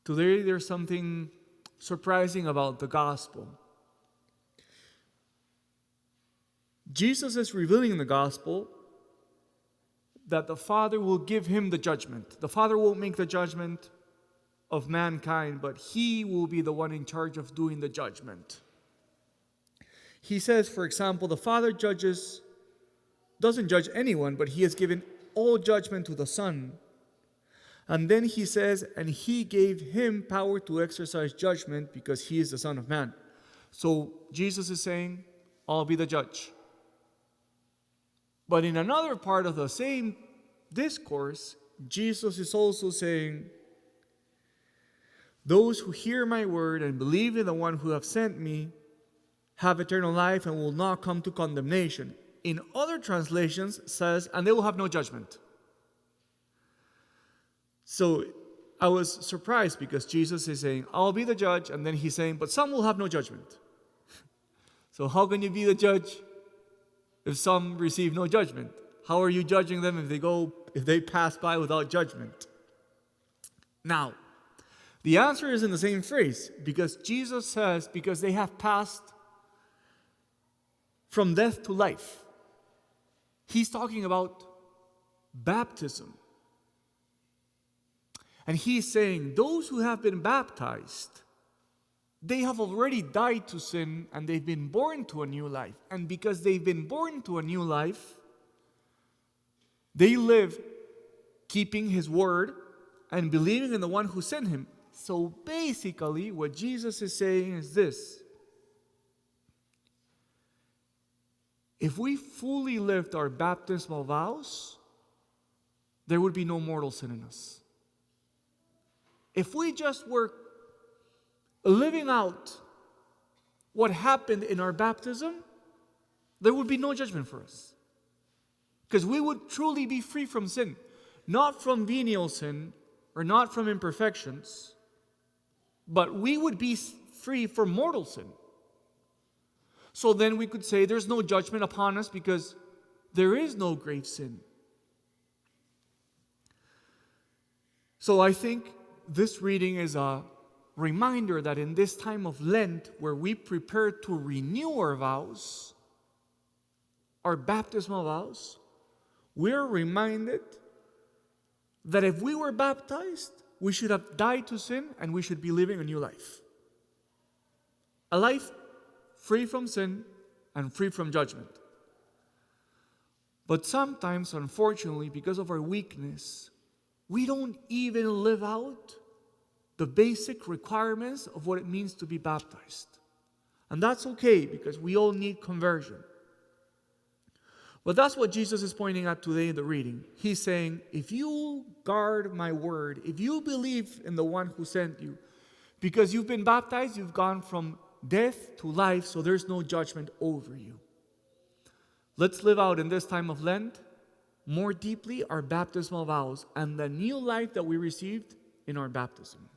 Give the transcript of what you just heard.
Today there's something surprising about the gospel. Jesus is revealing in the gospel that the Father will give him the judgment. The Father won't make the judgment of mankind, but he will be the one in charge of doing the judgment. He says, for example, the Father doesn't judge anyone, but he has given all judgment to the Son. And then he says, and he gave him power to exercise judgment because he is the Son of Man. So Jesus is saying, I'll be the judge. But in another part of the same discourse, Jesus is also saying, those who hear my word and believe in the one who have sent me have eternal life and will not come to condemnation. In other translations says, and they will have no judgment. So I was surprised because Jesus is saying, I'll be the judge, and then he's saying, but some will have no judgment. So how can you be the judge if some receive no judgment? How are you judging them if they pass by without judgment? Now, the answer is in the same phrase, because Jesus says, because they have passed from death to life. He's talking about baptism. And he's saying, those who have been baptized, they have already died to sin and they've been born to a new life. And because they've been born to a new life, they live keeping his word and believing in the one who sent him. So basically, what Jesus is saying is this. If we fully lived our baptismal vows, there would be no mortal sin in us. If we just were living out what happened in our baptism, there would be no judgment for us. Because we would truly be free from sin. Not from venial sin or not from imperfections, but we would be free from mortal sin. So then we could say there's no judgment upon us because there is no grave sin. So I think this reading is a reminder that in this time of Lent, where we prepare to renew our vows, our baptismal vows, we're reminded that if we were baptized, we should have died to sin and we should be living a new life. A life free from sin and free from judgment. But sometimes, unfortunately, because of our weakness, we don't even live out the basic requirements of what it means to be baptized. And that's okay, because we all need conversion. But that's what Jesus is pointing at today in the reading. He's saying, if you guard my word, if you believe in the one who sent you, because you've been baptized, you've gone from death to life, so there's no judgment over you. Let's live out in this time of Lent more deeply our baptismal vows and the new life that we received in our baptism.